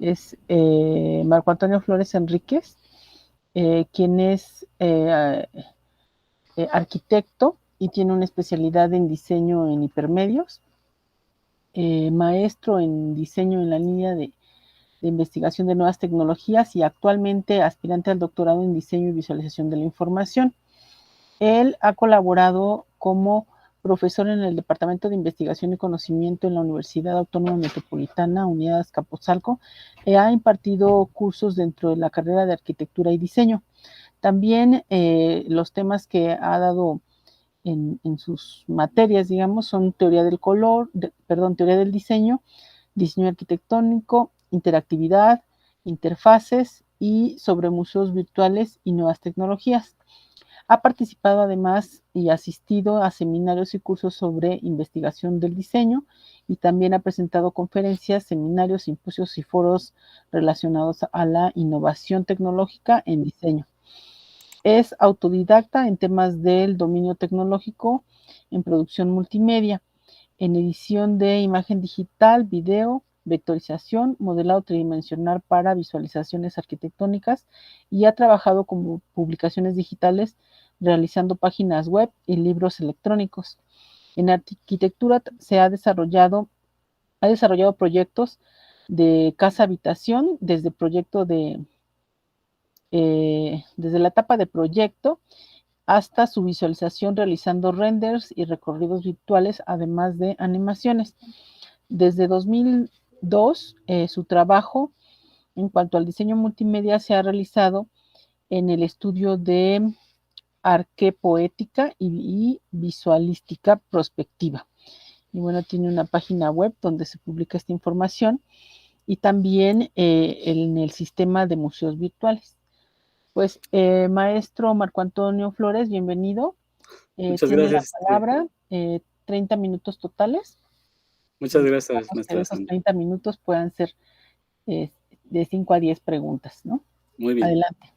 es Marco Antonio Flores Enríquez, quien es arquitecto y tiene una especialidad en diseño en hipermedios, maestro en diseño en la línea de investigación de nuevas tecnologías y actualmente aspirante al doctorado en diseño y visualización de la información. Él ha colaborado como profesor en el Departamento de Investigación y Conocimiento en la Universidad Autónoma Metropolitana, Unidad Azcapotzalco, ha impartido cursos dentro de la carrera de Arquitectura y Diseño. También los temas que ha dado en sus materias, digamos, son teoría del color, teoría del diseño, diseño arquitectónico, interactividad, interfaces y sobre museos virtuales y nuevas tecnologías. Ha participado además y asistido a seminarios y cursos sobre investigación del diseño y también ha presentado conferencias, seminarios, simposios y foros relacionados a la innovación tecnológica en diseño. Es autodidacta en temas del dominio tecnológico, en producción multimedia, en edición de imagen digital, video, vectorización, modelado tridimensional para visualizaciones arquitectónicas y ha trabajado con publicaciones digitales realizando páginas web y libros electrónicos. En arquitectura se ha desarrollado proyectos de casa habitación desde desde la etapa de proyecto hasta su visualización realizando renders y recorridos virtuales, además de animaciones. Desde 2002, su trabajo en cuanto al diseño multimedia se ha realizado en el estudio de arquepoética y visualística prospectiva. Y bueno, tiene una página web donde se publica esta información y también en el sistema de museos virtuales. Pues, maestro Marco Antonio Flores, bienvenido. Muchas Tiene la gracias. palabra, 30 minutos totales. Muchas gracias, Esperamos que de maestra esos Sandra. 30 minutos puedan ser de 5 a 10 preguntas, ¿no? Muy bien. Adelante.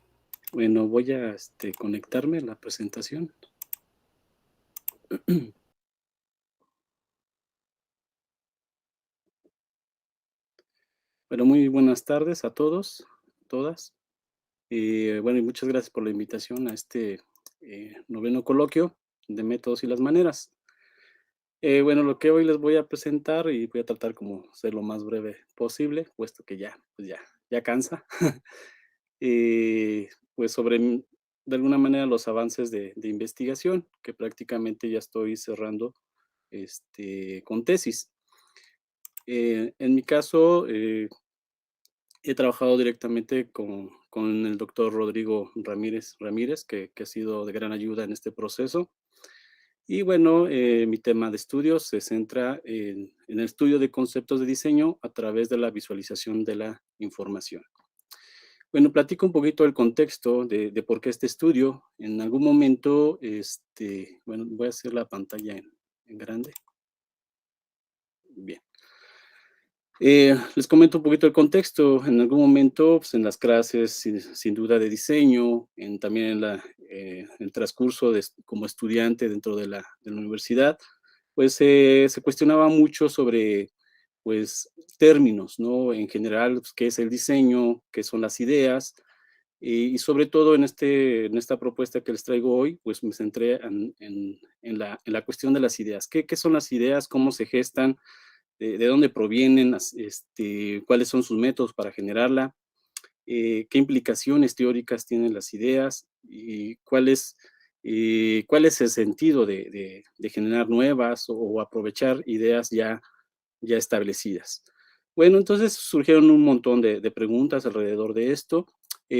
Bueno, voy a conectarme a la presentación. Bueno, muy buenas tardes a todos, todas. Bueno, y muchas gracias por la invitación a este noveno coloquio de métodos y las maneras. Bueno, lo que hoy les voy a presentar y voy a tratar como ser lo más breve posible, puesto que ya, pues ya cansa. Pues sobre, de alguna manera, los avances de investigación, que prácticamente ya estoy cerrando con tesis. En mi caso, he trabajado directamente con el doctor Rodrigo Ramírez, que ha sido de gran ayuda en este proceso. Y bueno, mi tema de estudio se centra en el estudio de conceptos de diseño a través de la visualización de la información. Bueno, platico un poquito el contexto de por qué este estudio. En algún momento, bueno, voy a hacer la pantalla en grande. Bien. Les comento un poquito el contexto. En algún momento, pues, en las clases, sin duda de diseño, también en el transcurso como estudiante dentro de la universidad, pues se cuestionaba mucho sobre, pues, términos, ¿no? En general, pues, qué es el diseño, qué son las ideas, y sobre todo en esta propuesta que les traigo hoy, pues me centré en la cuestión de las ideas. ¿Qué son las ideas? ¿Cómo se gestan? ¿De dónde provienen? ¿Cuáles son sus métodos para generarla? ¿Qué implicaciones teóricas tienen las ideas? ¿Y cuál es el sentido de generar nuevas o aprovechar ideas ya establecidas? Bueno, entonces surgieron un montón de preguntas alrededor de esto.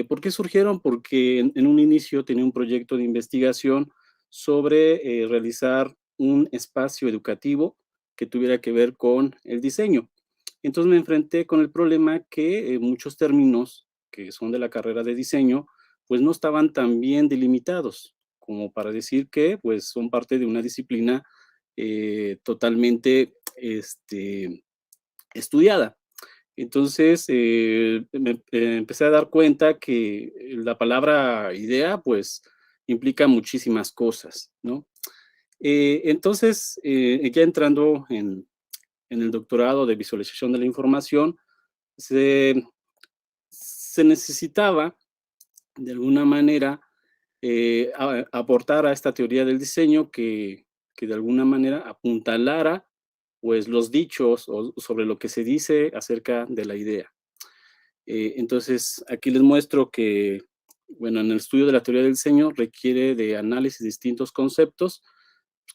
¿Por qué surgieron? Porque en un inicio tenía un proyecto de investigación sobre realizar un espacio educativo que tuviera que ver con el diseño. Entonces me enfrenté con el problema que muchos términos que son de la carrera de diseño, pues no estaban tan bien delimitados como para decir que pues son parte de una disciplina totalmente estudiada. Entonces, empecé a dar cuenta que la palabra idea, pues, implica muchísimas cosas, ¿no? Entonces, ya entrando en el doctorado de visualización de la información, se necesitaba, de alguna manera, aportar a esta teoría del diseño que de alguna manera apuntalara, pues, los dichos o sobre lo que se dice acerca de la idea. Entonces, aquí les muestro que, bueno, en el estudio de la teoría del diseño requiere de análisis de distintos conceptos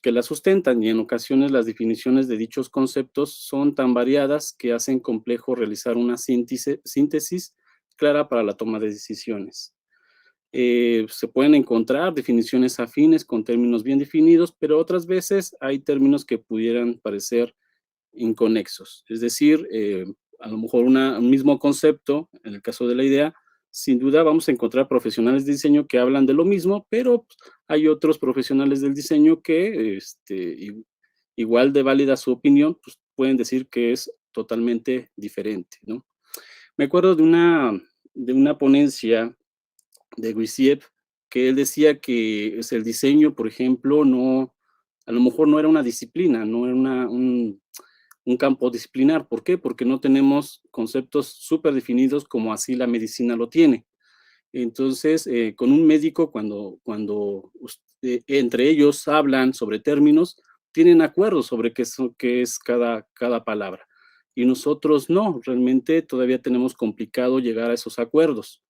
que la sustentan, y en ocasiones las definiciones de dichos conceptos son tan variadas que hacen complejo realizar una síntesis clara para la toma de decisiones. Se pueden encontrar definiciones afines con términos bien definidos, pero otras veces hay términos que pudieran parecer inconexos. Es decir, a lo mejor un mismo concepto, en el caso de la idea, sin duda vamos a encontrar profesionales de diseño que hablan de lo mismo, pero pues, hay otros profesionales del diseño que, igual de válida su opinión, pues pueden decir que es totalmente diferente, ¿no? Me acuerdo de una ponencia de Gurdjieff, que él decía que el diseño, por ejemplo, a lo mejor no era una disciplina, no era un campo disciplinar. ¿Por qué? Porque no tenemos conceptos súper definidos como así la medicina lo tiene. Entonces, con un médico, cuando entre ellos hablan sobre términos, tienen acuerdos sobre qué es cada palabra. Y nosotros no, realmente todavía tenemos complicado llegar a esos acuerdos.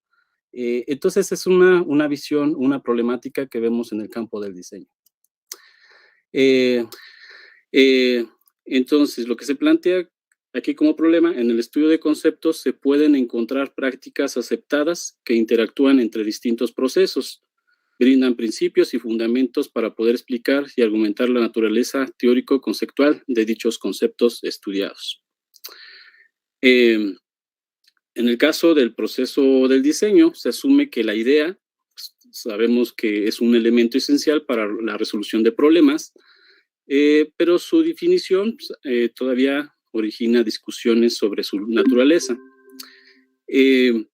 Entonces, es una visión, una problemática que vemos en el campo del diseño. Eh, eh, entonces, lo que se plantea aquí como problema, en el estudio de conceptos se pueden encontrar prácticas aceptadas que interactúan entre distintos procesos, brindan principios y fundamentos para poder explicar y argumentar la naturaleza teórico-conceptual de dichos conceptos estudiados. En el caso del proceso del diseño, se asume que la idea, pues, sabemos que es un elemento esencial para la resolución de problemas, pero su definición todavía origina discusiones sobre su naturaleza. En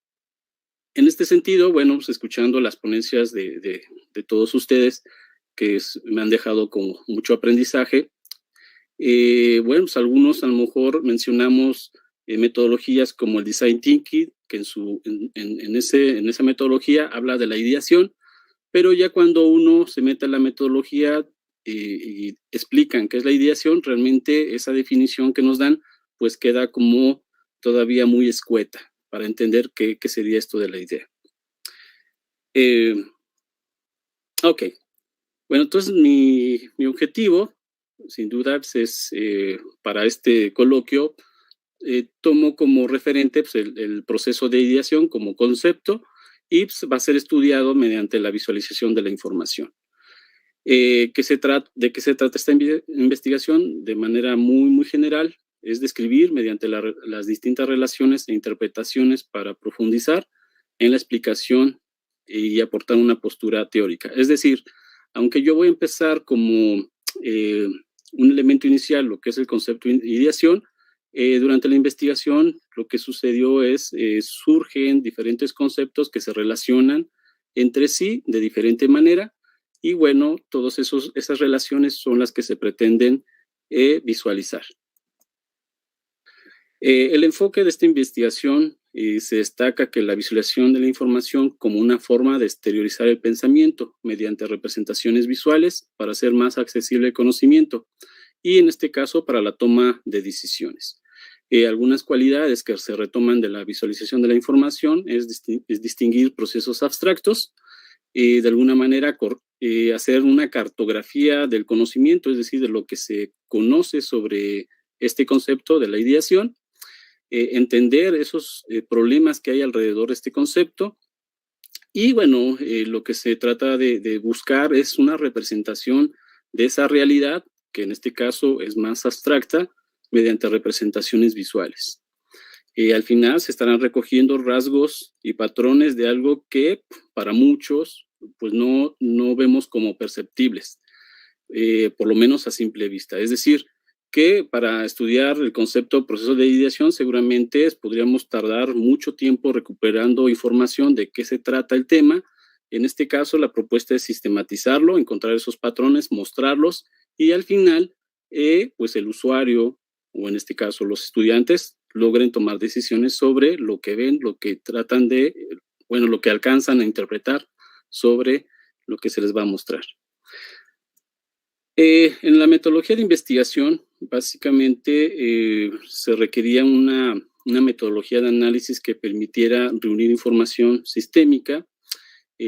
este sentido, bueno, pues escuchando las ponencias de todos ustedes, que me han dejado con mucho aprendizaje, bueno, pues algunos a lo mejor mencionamos metodologías como el Design Thinking, que en esa metodología habla de la ideación, pero ya cuando uno se mete en la metodología y explican qué es la ideación, realmente esa definición que nos dan, pues queda como todavía muy escueta para entender qué sería esto de la idea. Ok, bueno, entonces mi objetivo, sin duda, pues, es para este coloquio, tomo como referente pues, el proceso de ideación como concepto y pues, va a ser estudiado mediante la visualización de la información. ¿De qué se trata esta investigación? De manera muy, muy general, es describir mediante las distintas relaciones e interpretaciones para profundizar en la explicación y aportar una postura teórica. Es decir, aunque yo voy a empezar como un elemento inicial, lo que es el concepto de ideación, durante la investigación lo que sucedió es surgen diferentes conceptos que se relacionan entre sí de diferente manera y bueno, todas esas relaciones son las que se pretenden visualizar. El enfoque de esta investigación se destaca que la visualización de la información como una forma de exteriorizar el pensamiento mediante representaciones visuales para hacer más accesible el conocimiento y en este caso para la toma de decisiones. Algunas cualidades que se retoman de la visualización de la información es distinguir procesos abstractos, de alguna manera hacer una cartografía del conocimiento, es decir, de lo que se conoce sobre este concepto de la ideación, entender esos problemas que hay alrededor de este concepto y bueno, lo que se trata de buscar es una representación de esa realidad, que en este caso es más abstracta, mediante representaciones visuales. Al final se estarán recogiendo rasgos y patrones de algo que para muchos pues no vemos como perceptibles, por lo menos a simple vista. Es decir, que para estudiar el concepto proceso de ideación seguramente podríamos tardar mucho tiempo recuperando información de qué se trata el tema. En este caso, la propuesta es sistematizarlo, encontrar esos patrones, mostrarlos y al final, pues el usuario, o en este caso los estudiantes, logren tomar decisiones sobre lo que ven, lo que tratan de, bueno, lo que alcanzan a interpretar sobre lo que se les va a mostrar. En la metodología de investigación, básicamente se requería una metodología de análisis que permitiera reunir información sistémica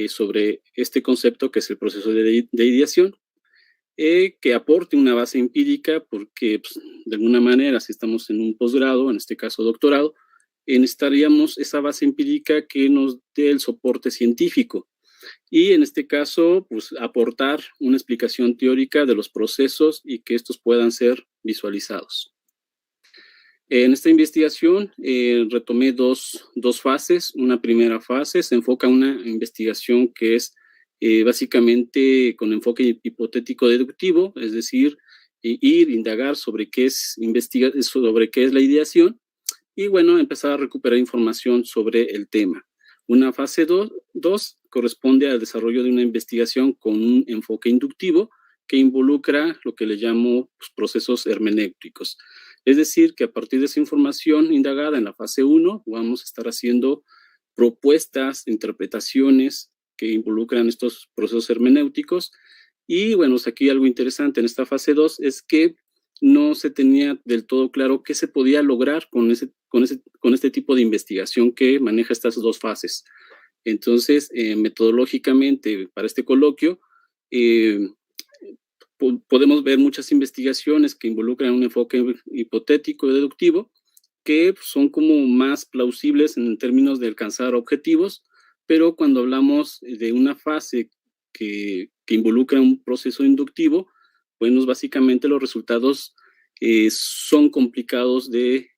sobre este concepto que es el proceso de ideación, que aporte una base empírica, porque pues, de alguna manera, si estamos en un posgrado, en este caso doctorado, necesitaríamos esa base empírica que nos dé el soporte científico. Y en este caso, pues aportar una explicación teórica de los procesos y que estos puedan ser visualizados. En esta investigación retomé dos fases. Una primera fase se enfoca en una investigación que es básicamente con enfoque hipotético deductivo, es decir, indagar sobre qué es la ideación y, bueno, empezar a recuperar información sobre el tema. Una fase 2 corresponde al desarrollo de una investigación con un enfoque inductivo que involucra lo que le llamo pues, procesos hermenéuticos. Es decir, que a partir de esa información indagada en la fase 1 vamos a estar haciendo propuestas, interpretaciones que involucran estos procesos hermenéuticos. Y bueno, aquí algo interesante en esta fase 2 es que no se tenía del todo claro qué se podía lograr con este tipo de investigación que maneja estas dos fases. Entonces, metodológicamente, para este coloquio, podemos ver muchas investigaciones que involucran un enfoque hipotético y deductivo, que son como más plausibles en términos de alcanzar objetivos, pero cuando hablamos de una fase que involucra un proceso inductivo, bueno, básicamente los resultados son complicados de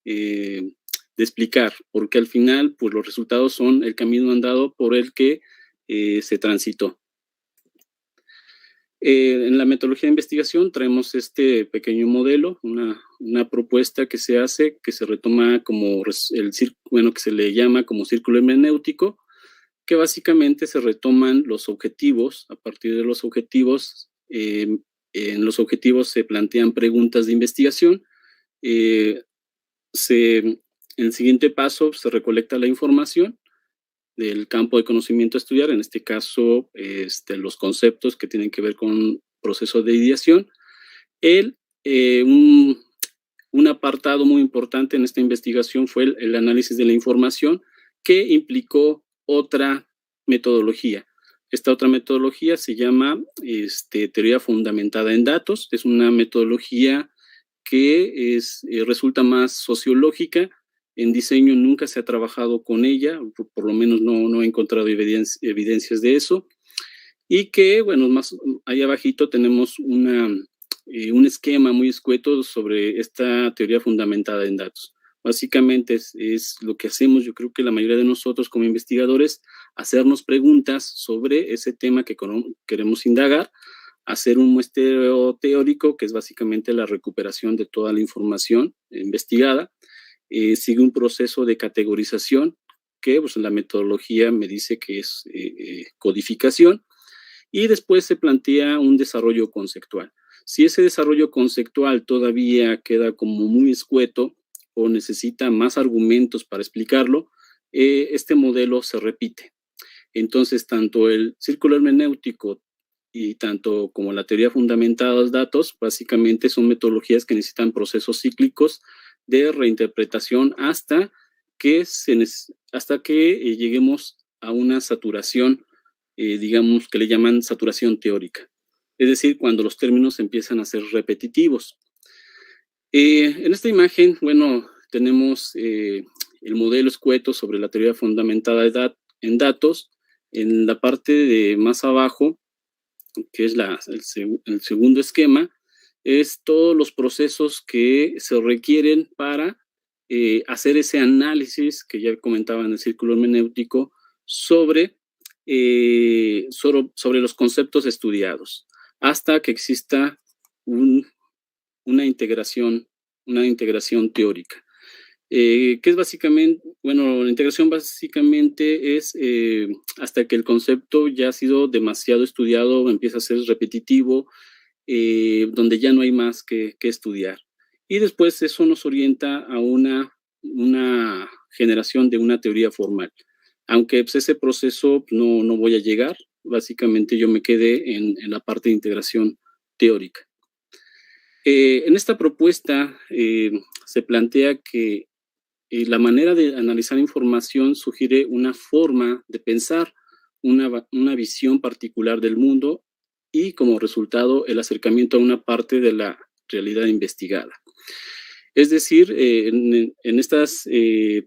explicar, porque al final, pues los resultados son el camino andado por el que se transitó. En la metodología de investigación traemos este pequeño modelo, una propuesta que se hace, que se retoma como que se le llama como círculo hermenéutico, que básicamente se retoman los objetivos. A partir de los objetivos, en los objetivos se plantean preguntas de investigación. En el siguiente paso se recolecta la información del campo de conocimiento a estudiar, en este caso los conceptos que tienen que ver con proceso de ideación. Un apartado muy importante en esta investigación fue el análisis de la información, que implicó otra metodología. Esta otra metodología se llama teoría fundamentada en datos. Es una metodología que resulta más sociológica. En diseño nunca se ha trabajado con ella, por lo menos no he encontrado evidencias de eso. Y que, bueno, más ahí abajito tenemos un esquema muy escueto sobre esta teoría fundamentada en datos. Básicamente es lo que hacemos, yo creo que la mayoría de nosotros como investigadores, hacernos preguntas sobre ese tema que queremos indagar, hacer un muestreo teórico, que es básicamente la recuperación de toda la información investigada. Sigue un proceso de categorización, que pues, la metodología me dice que es codificación, y después se plantea un desarrollo conceptual. Si ese desarrollo conceptual todavía queda como muy escueto o necesita más argumentos para explicarlo, este modelo se repite. Entonces, tanto el círculo hermenéutico y tanto como la teoría fundamentada en datos, básicamente son metodologías que necesitan procesos cíclicos de reinterpretación hasta que lleguemos a una saturación, digamos, que le llaman saturación teórica. Es decir, cuando los términos empiezan a ser repetitivos. En esta imagen, bueno, tenemos el modelo escueto sobre la teoría fundamentada en datos. En la parte de más abajo, que es el segundo esquema, es todos los procesos que se requieren para hacer ese análisis que ya comentaba en el círculo hermenéutico sobre los conceptos estudiados, hasta que exista una integración teórica. Que es básicamente, bueno, la integración básicamente es hasta que el concepto ya ha sido demasiado estudiado, empieza a ser repetitivo, donde ya no hay más que estudiar. Y después eso nos orienta a una una generación de una teoría formal. Aunque pues, ese proceso no voy a llegar, básicamente yo me quedé en la parte de integración teórica. En esta propuesta se plantea que la manera de analizar información sugiere una forma de pensar, una visión particular del mundo y como resultado el acercamiento a una parte de la realidad investigada. Es decir, en estas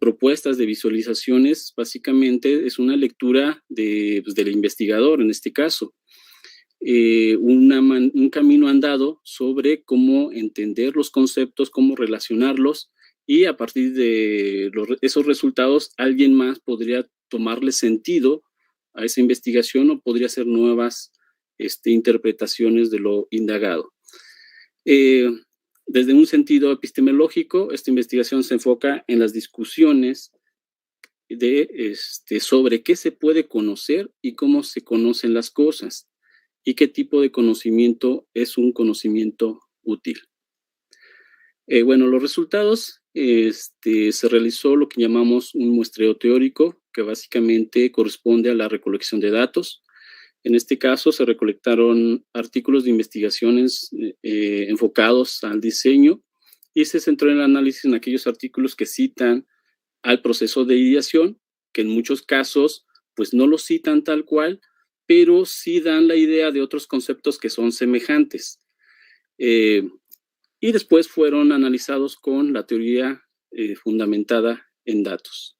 propuestas de visualizaciones, básicamente es una lectura del investigador, en este caso, un camino andado sobre cómo entender los conceptos, cómo relacionarlos, y a partir de esos resultados, alguien más podría tomarle sentido a esa investigación o podría hacer nuevas interpretaciones de lo indagado. Desde un sentido epistemológico, esta investigación se enfoca en las discusiones sobre qué se puede conocer y cómo se conocen las cosas y qué tipo de conocimiento es un conocimiento útil. Bueno, los resultados, se realizó lo que llamamos un muestreo teórico, que básicamente corresponde a la recolección de datos. En este caso se recolectaron artículos de investigaciones enfocados al diseño y se centró en el análisis en aquellos artículos que citan al proceso de ideación, que en muchos casos pues no lo citan tal cual, pero sí dan la idea de otros conceptos que son semejantes. Y después fueron analizados con la teoría fundamentada en datos.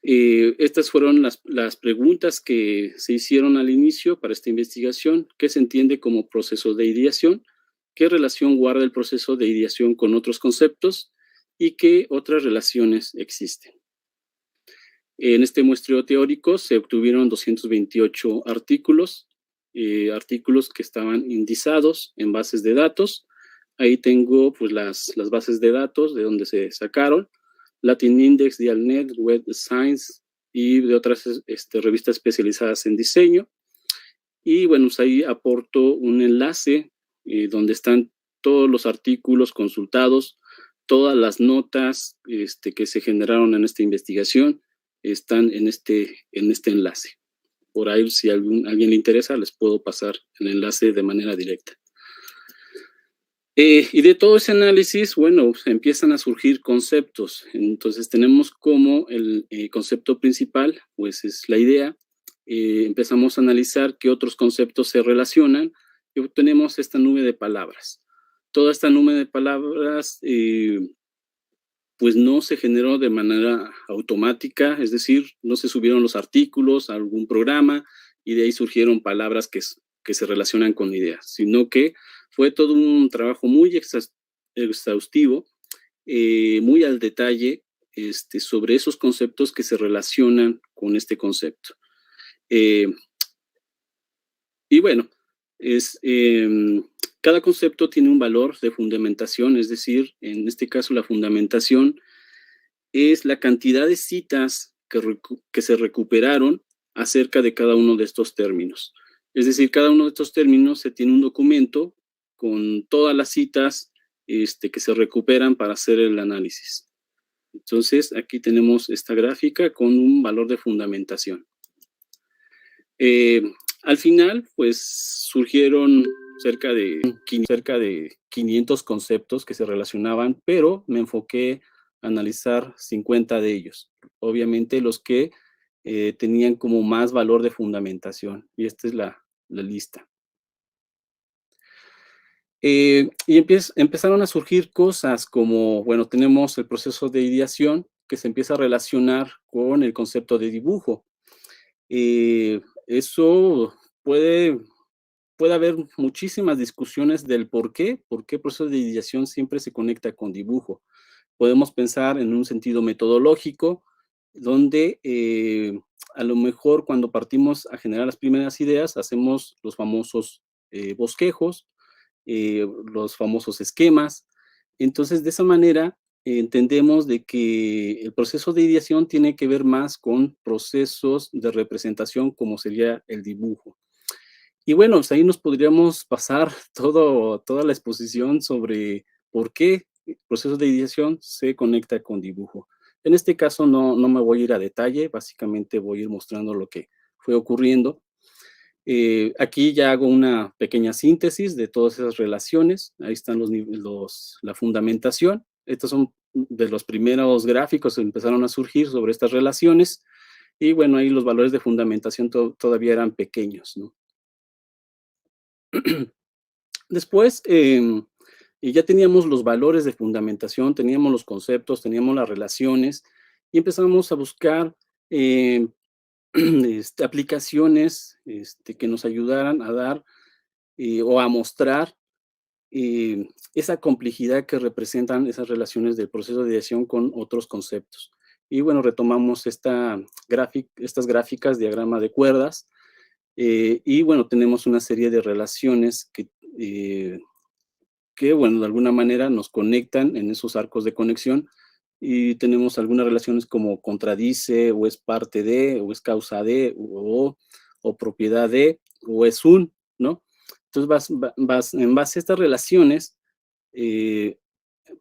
Estas fueron las preguntas que se hicieron al inicio para esta investigación. ¿Qué se entiende como proceso de ideación? ¿Qué relación guarda el proceso de ideación con otros conceptos? ¿Y qué otras relaciones existen? En este muestreo teórico se obtuvieron 228 artículos, artículos que estaban indizados en bases de datos. Ahí tengo pues, las bases de datos de donde se sacaron, Latin Index, Dialnet, Web Science y de otras revistas especializadas en diseño. Y bueno, pues ahí aporto un enlace donde están todos los artículos consultados, todas las notas que se generaron en esta investigación están en este enlace. Por ahí, si a alguien le interesa, les puedo pasar el enlace de manera directa. Y de todo ese análisis, bueno, empiezan a surgir conceptos. Entonces tenemos como el concepto principal, pues es la idea. Empezamos a analizar qué otros conceptos se relacionan y obtenemos esta nube de palabras. Toda esta nube de palabras, pues no se generó de manera automática, es decir, no se subieron los artículos a algún programa y de ahí surgieron palabras que se relacionan con ideas, sino que fue todo un trabajo muy exhaustivo, muy al detalle, sobre esos conceptos que se relacionan con este concepto. Y bueno, cada concepto tiene un valor de fundamentación, es decir, en este caso la fundamentación es la cantidad de citas que se recuperaron acerca de cada uno de estos términos. Es decir, cada uno de estos términos se tiene un documento con todas las citas que se recuperan para hacer el análisis. Entonces, aquí tenemos esta gráfica con un valor de fundamentación. Al final, pues, surgieron cerca de 500 conceptos que se relacionaban, pero me enfoqué a analizar 50 de ellos. Obviamente, los que tenían como más valor de fundamentación. Y esta es la lista. Y empezaron a surgir cosas como, bueno, tenemos el proceso de ideación que se empieza a relacionar con el concepto de dibujo. Eso puede haber muchísimas discusiones del por qué el proceso de ideación siempre se conecta con dibujo. Podemos pensar en un sentido metodológico, donde a lo mejor cuando partimos a generar las primeras ideas, hacemos los famosos bosquejos, los famosos esquemas. Entonces, de esa manera, entendemos de que el proceso de ideación tiene que ver más con procesos de representación, como sería el dibujo. Y bueno, pues ahí nos podríamos pasar toda la exposición sobre por qué proceso de ideación se conecta con dibujo. En este caso no me voy a ir a detalle, básicamente voy a ir mostrando lo que fue ocurriendo. Aquí ya hago una pequeña síntesis de todas esas relaciones. Ahí están la fundamentación. Estos son de los primeros gráficos que empezaron a surgir sobre estas relaciones. Y bueno, ahí los valores de fundamentación todavía eran pequeños, ¿no? Después, ya teníamos los valores de fundamentación, teníamos los conceptos, teníamos las relaciones, y empezamos a buscar aplicaciones que nos ayudaran a dar o a mostrar esa complejidad que representan esas relaciones del proceso de ideación con otros conceptos. Y bueno, retomamos estas gráficas, diagrama de cuerdas, y bueno, tenemos una serie de relaciones que, bueno, de alguna manera nos conectan en esos arcos de conexión, y tenemos algunas relaciones como contradice, o es parte de, o es causa de, o propiedad de, o es un, ¿no? Entonces, en base a estas relaciones,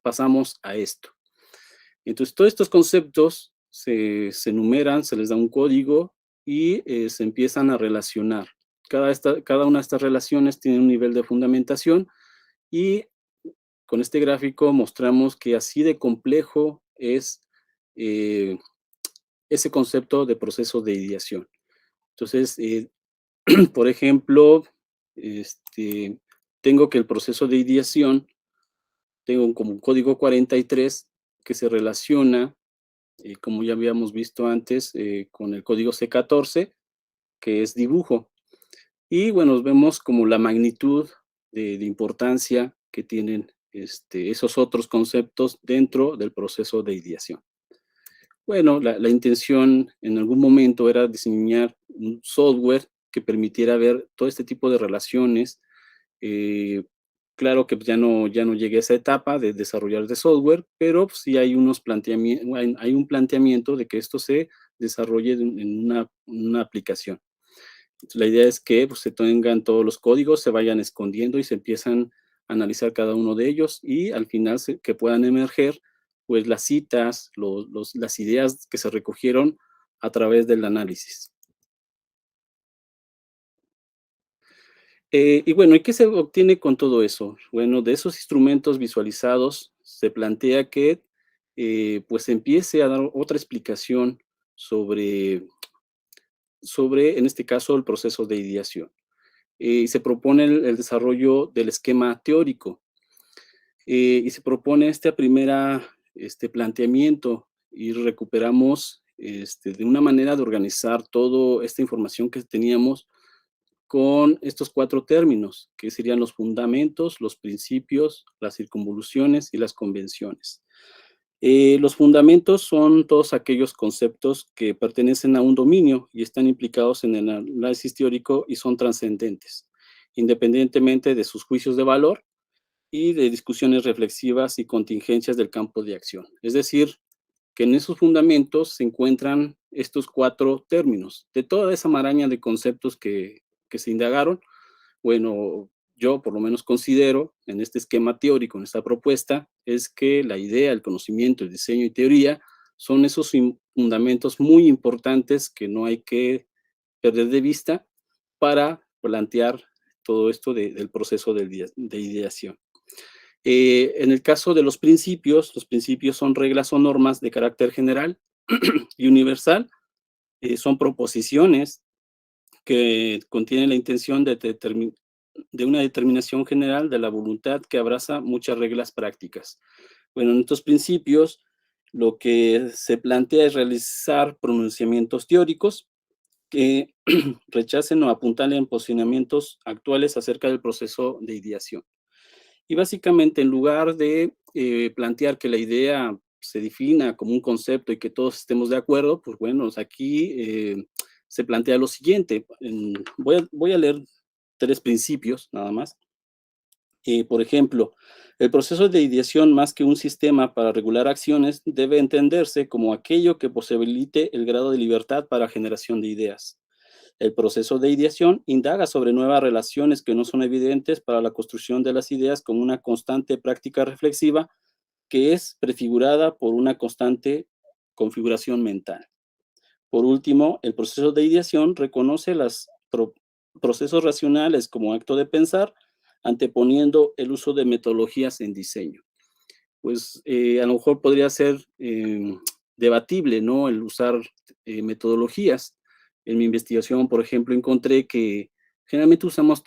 pasamos a esto. Entonces, todos estos conceptos se enumeran, se les da un código y se empiezan a relacionar. Cada una de estas relaciones tiene un nivel de fundamentación, y con este gráfico mostramos que así de complejo es ese concepto de proceso de ideación. Entonces, por ejemplo, tengo que el proceso de ideación, tengo como un código 43 que se relaciona, como ya habíamos visto antes, con el código C14, que es dibujo. Y bueno, vemos como la magnitud de importancia que tienen esos otros conceptos dentro del proceso de ideación. Bueno, la intención en algún momento era diseñar un software que permitiera ver todo este tipo de relaciones. Claro que ya no llegué a esa etapa de desarrollar de software, pero sí hay un planteamiento de que esto se desarrolle en una aplicación. Entonces, la idea es que pues, se tengan todos los códigos, se vayan escondiendo y se empiezan a analizar cada uno de ellos, y al final que puedan emerger pues las citas, las ideas que se recogieron a través del análisis. Y bueno, ¿y qué se obtiene con todo eso? Bueno, de esos instrumentos visualizados se plantea que pues empiece a dar otra explicación sobre, en este caso, el proceso de ideación. Y se propone el desarrollo del esquema teórico, y se propone este planteamiento, y recuperamos de una manera de organizar toda esta información que teníamos con estos 4 términos, que serían los fundamentos, los principios, las circunvoluciones y las convenciones. Los fundamentos son todos aquellos conceptos que pertenecen a un dominio y están implicados en el análisis teórico y son trascendentes, independientemente de sus juicios de valor y de discusiones reflexivas y contingencias del campo de acción. Es decir, que en esos fundamentos se encuentran estos 4 términos. De toda esa maraña de conceptos que se indagaron, bueno, yo por lo menos considero en este esquema teórico, en esta propuesta, es que la idea, el conocimiento, el diseño y teoría son esos fundamentos muy importantes que no hay que perder de vista para plantear todo esto del proceso de ideación. En el caso de los principios son reglas o normas de carácter general y universal. Son proposiciones que contienen la intención de una determinación general de la voluntad que abraza muchas reglas prácticas. Bueno, en estos principios lo que se plantea es realizar pronunciamientos teóricos que rechacen o apuntalen posicionamientos actuales acerca del proceso de ideación. Y básicamente, en lugar de plantear que la idea se defina como un concepto y que todos estemos de acuerdo, pues bueno, aquí se plantea lo siguiente. Voy a leer 3 principios nada más. Por ejemplo, el proceso de ideación, más que un sistema para regular acciones, debe entenderse como aquello que posibilite el grado de libertad para generación de ideas. El proceso de ideación indaga sobre nuevas relaciones que no son evidentes para la construcción de las ideas como una constante práctica reflexiva que es prefigurada por una constante configuración mental. Por último, el proceso de ideación reconoce los procesos racionales como acto de pensar, anteponiendo el uso de metodologías en diseño. Pues a lo mejor podría ser debatible, ¿no? El usar metodologías. En mi investigación, por ejemplo, encontré que generalmente usamos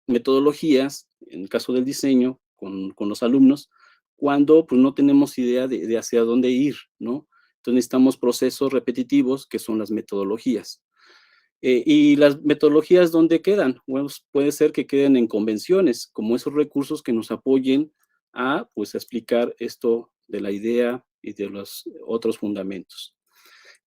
metodologías, en el caso del diseño, con los alumnos, cuando pues, no tenemos idea de hacia dónde ir, ¿no? Entonces necesitamos procesos repetitivos, que son las metodologías. Y las metodologías, ¿dónde quedan? Bueno, puede ser que queden en convenciones, como esos recursos que nos apoyen a, pues, a explicar esto de la idea y de los otros fundamentos.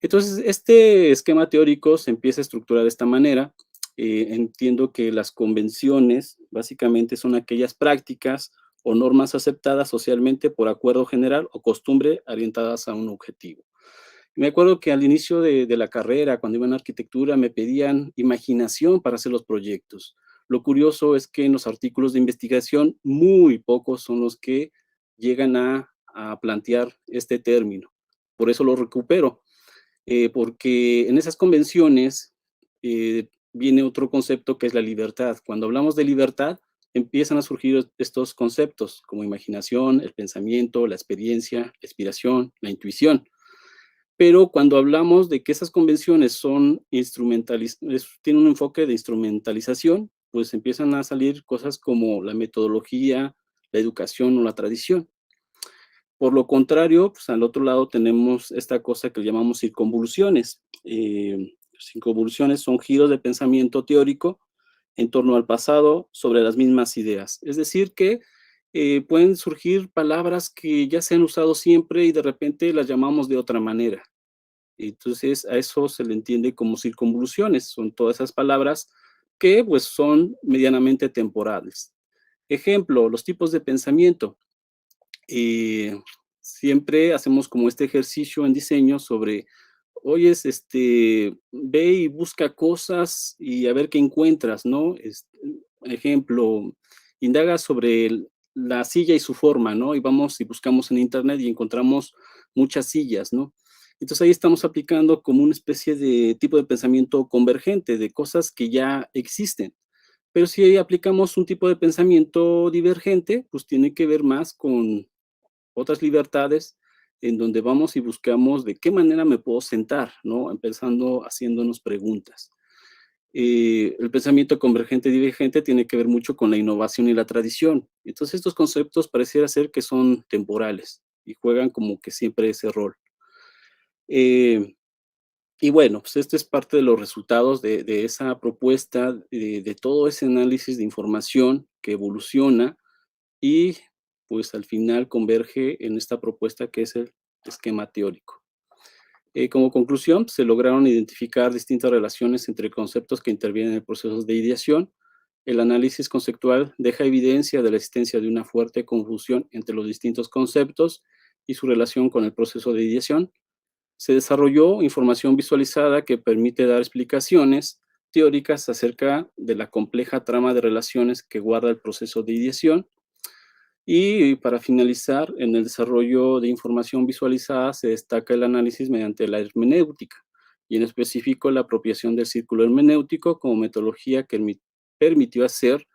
Entonces, este esquema teórico se empieza a estructurar de esta manera. Entiendo que las convenciones básicamente son aquellas prácticas o normas aceptadas socialmente por acuerdo general o costumbre orientadas a un objetivo. Me acuerdo que al inicio de la carrera, cuando iba en arquitectura, me pedían imaginación para hacer los proyectos. Lo curioso es que en los artículos de investigación, muy pocos son los que llegan a plantear este término. Por eso lo recupero, porque en esas convenciones viene otro concepto que es la libertad. Cuando hablamos de libertad, empiezan a surgir estos conceptos como imaginación, el pensamiento, la experiencia, la inspiración, la intuición. Pero cuando hablamos de que esas convenciones son tienen un enfoque de instrumentalización, pues empiezan a salir cosas como la metodología, la educación o la tradición. Por lo contrario, pues al otro lado tenemos esta cosa que llamamos circunvoluciones. Circunvoluciones son giros de pensamiento teórico en torno al pasado sobre las mismas ideas. Es decir, que pueden surgir palabras que ya se han usado siempre y de repente las llamamos de otra manera. Entonces, a eso se le entiende como circunvoluciones. Son todas esas palabras que, pues, son medianamente temporales. Ejemplo, los tipos de pensamiento. Siempre hacemos como este ejercicio en diseño sobre, oyes, ve y busca cosas y a ver qué encuentras, ¿no? Ejemplo, indaga sobre la silla y su forma, ¿no? Y vamos y buscamos en internet y encontramos muchas sillas, ¿no? Entonces ahí estamos aplicando como una especie de tipo de pensamiento convergente, de cosas que ya existen. Pero si aplicamos un tipo de pensamiento divergente, pues tiene que ver más con otras libertades en donde vamos y buscamos de qué manera me puedo sentar, ¿no? Empezando haciéndonos preguntas. El pensamiento convergente y divergente tiene que ver mucho con la innovación y la tradición. Entonces estos conceptos pareciera ser que son temporales y juegan como que siempre ese rol. Y bueno, pues este es parte de los resultados de esa propuesta, de todo ese análisis de información que evoluciona y pues al final converge en esta propuesta que es el esquema teórico. Como conclusión, se lograron identificar distintas relaciones entre conceptos que intervienen en procesos de ideación. El análisis conceptual deja evidencia de la existencia de una fuerte confusión entre los distintos conceptos y su relación con el proceso de ideación. Se desarrolló información visualizada que permite dar explicaciones teóricas acerca de la compleja trama de relaciones que guarda el proceso de ideación. Y para finalizar, en el desarrollo de información visualizada se destaca el análisis mediante la hermenéutica, y en específico la apropiación del círculo hermenéutico como metodología que permitió hacer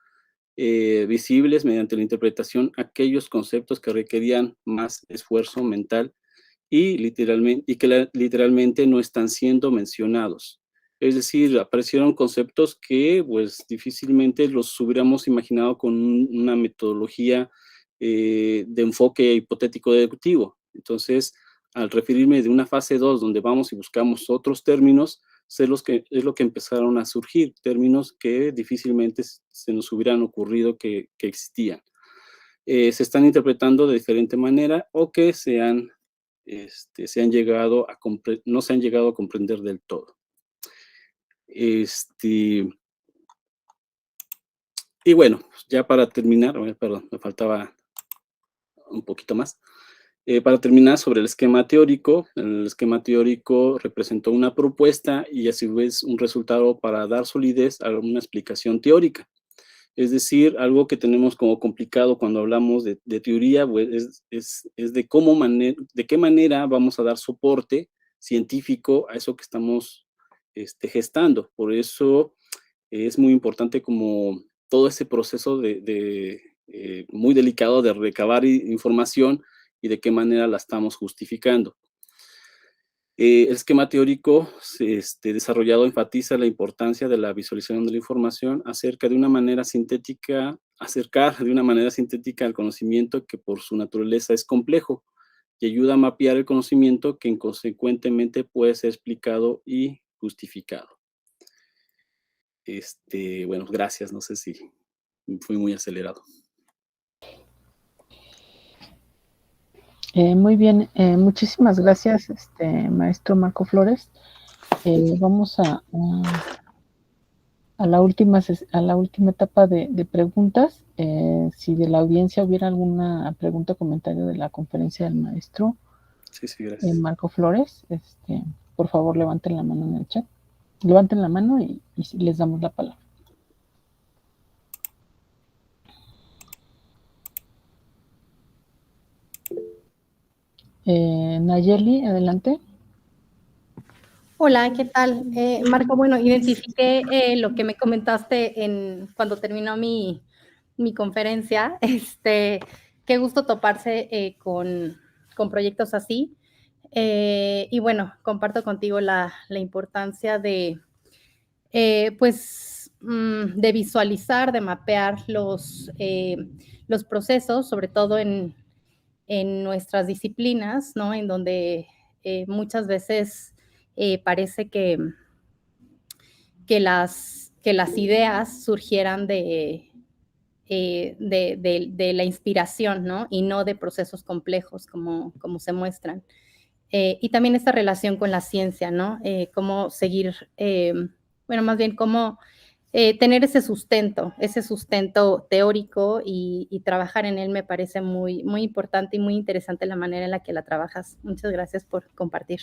visibles mediante la interpretación aquellos conceptos que requerían más esfuerzo mental y que literalmente no están siendo mencionados. Es decir, aparecieron conceptos que pues difícilmente los hubiéramos imaginado con una metodología de enfoque hipotético deductivo. Entonces, al referirme de una fase 2 donde vamos y buscamos otros términos, es lo que empezaron a surgir, términos que difícilmente se nos hubieran ocurrido que existían. Se están interpretando de diferente manera o que no se han llegado a comprender del todo. Y bueno, ya para terminar, perdón, me faltaba un poquito más. Para terminar sobre el esquema teórico representó una propuesta y a su vez un resultado para dar solidez a una explicación teórica. Es decir, algo que tenemos como complicado cuando hablamos de teoría, pues, es de qué manera vamos a dar soporte científico a eso que estamos, gestando. Por eso es muy importante como todo ese proceso muy delicado de recabar información y de qué manera la estamos justificando. El esquema teórico desarrollado enfatiza la importancia de la visualización de la información acerca de una manera sintética, acercar de una manera sintética al conocimiento que por su naturaleza es complejo y ayuda a mapear el conocimiento que inconsecuentemente puede ser explicado y justificado. Bueno, gracias, no sé si fui muy acelerado. Muy bien, muchísimas gracias, maestro Marco Flores. Vamos a la última etapa de preguntas. Si de la audiencia hubiera alguna pregunta o comentario de la conferencia del maestro Sí, gracias. Marco Flores, por favor levanten la mano en el chat. Levanten la mano y les damos la palabra. Nayeli, adelante. Hola, ¿qué tal? Marco, bueno, identifiqué lo que me comentaste cuando terminó mi conferencia. Qué gusto toparse con proyectos así. Y bueno, comparto contigo la importancia pues, de visualizar, de mapear los procesos, sobre todo en nuestras disciplinas, ¿no? En donde muchas veces parece que las ideas surgieran de la inspiración, ¿no? Y no de procesos complejos como se muestran. Y también esta relación con la ciencia, ¿no? Cómo seguir, bueno, más bien cómo tener ese sustento teórico y trabajar en él me parece muy, muy importante y muy interesante la manera en la que la trabajas. Muchas gracias por compartir.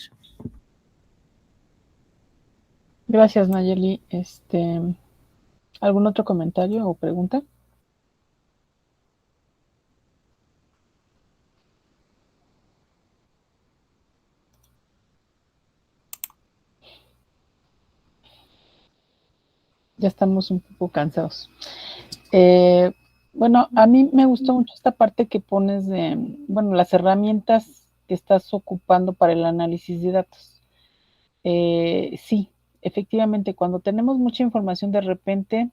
Gracias, Nayeli. ¿Algún otro comentario o pregunta? Ya estamos un poco cansados. Bueno, a mí me gustó mucho esta parte que pones de, bueno, las herramientas que estás ocupando para el análisis de datos. Sí, efectivamente, cuando tenemos mucha información de repente,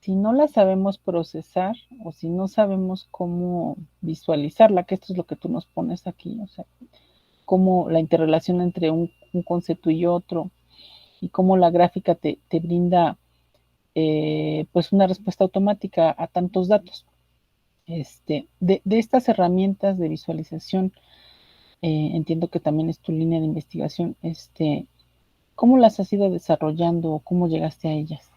si no la sabemos procesar o si no sabemos cómo visualizarla, que esto es lo que tú nos pones aquí, o sea, cómo la interrelación entre un concepto y otro y cómo la gráfica te brinda pues una respuesta automática a tantos datos. De estas herramientas de visualización, entiendo que también es tu línea de investigación, ¿cómo las has ido desarrollando o cómo llegaste a ellas?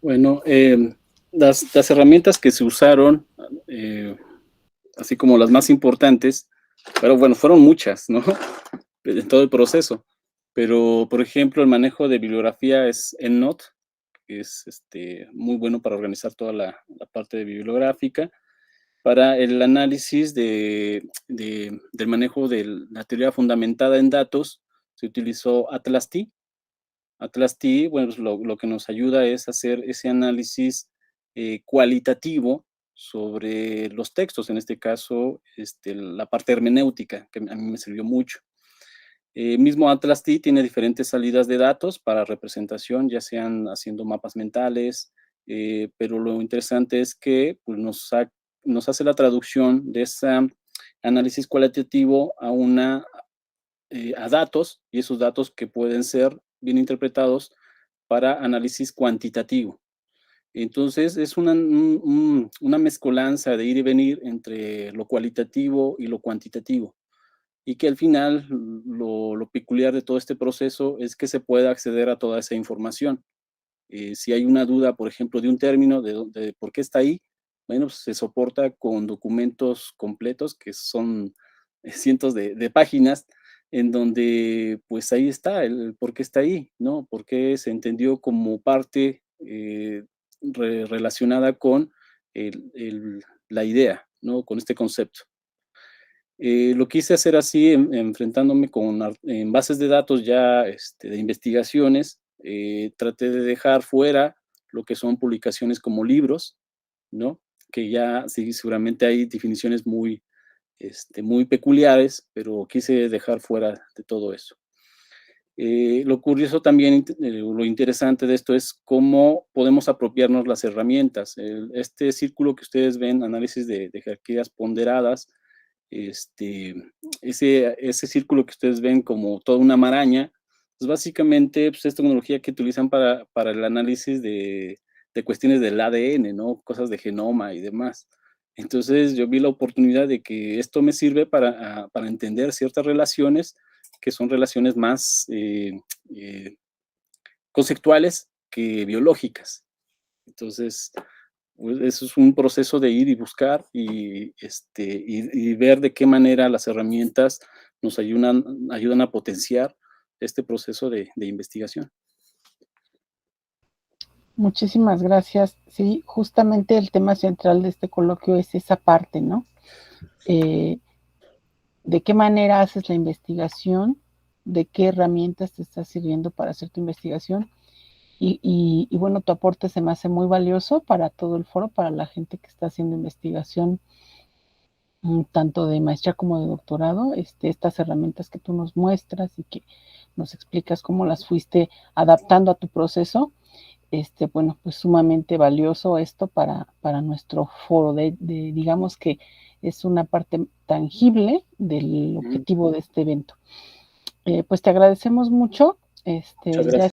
Bueno, las herramientas que se usaron, así como las más importantes, pero bueno, fueron muchas, ¿no? En todo el proceso. Pero, por ejemplo, el manejo de bibliografía es EndNote, que es muy bueno para organizar toda la parte bibliográfica. Para el análisis del manejo de la teoría fundamentada en datos, se utilizó AtlasT. AtlasT, bueno, lo que nos ayuda es hacer ese análisis cualitativo sobre los textos, en este caso, la parte hermenéutica, que a mí me sirvió mucho. Mismo AtlasT tiene diferentes salidas de datos para representación, ya sean haciendo mapas mentales, pero lo interesante es que pues, nos hace la traducción de ese análisis cualitativo a datos, y esos datos que pueden ser bien interpretados para análisis cuantitativo. Entonces, es una mezcolanza de ir y venir entre lo cualitativo y lo cuantitativo, y que al final lo peculiar de todo este proceso es que se pueda acceder a toda esa información. Si hay una duda, por ejemplo, de un término, de por qué está ahí, bueno, pues se soporta con documentos completos que son cientos de páginas, en donde pues ahí está el por qué está ahí, ¿no? Por qué se entendió como parte relacionada con la idea, ¿no? Con este concepto. Lo quise hacer así, enfrentándome en bases de datos ya de investigaciones. Traté de dejar fuera lo que son publicaciones como libros, ¿no? Que ya sí, seguramente hay definiciones muy peculiares, pero quise dejar fuera de todo eso. Lo curioso también, lo interesante de esto es cómo podemos apropiarnos las herramientas. Este círculo que ustedes ven, análisis de jerarquías ponderadas, ese círculo que ustedes ven como toda una maraña, pues básicamente pues, es tecnología que utilizan para el análisis de cuestiones del ADN, ¿no? Cosas de genoma y demás. Entonces yo vi la oportunidad de que esto me sirve para entender ciertas relaciones que son relaciones más conceptuales que biológicas. Entonces, pues, eso es un proceso de ir y buscar y ver de qué manera las herramientas nos ayudan a potenciar este proceso de investigación. Muchísimas gracias. Sí, justamente el tema central de este coloquio es esa parte, ¿no? ¿De qué manera haces la investigación? ¿De qué herramientas te está sirviendo para hacer tu investigación? Y bueno, tu aporte se me hace muy valioso para todo el foro, para la gente que está haciendo investigación, tanto de maestría como de doctorado, estas herramientas que tú nos muestras y que nos explicas cómo las fuiste adaptando a tu proceso. Bueno, pues sumamente valioso esto para nuestro foro, digamos que es una parte tangible del objetivo de este evento. Pues te agradecemos mucho. Muchas gracias.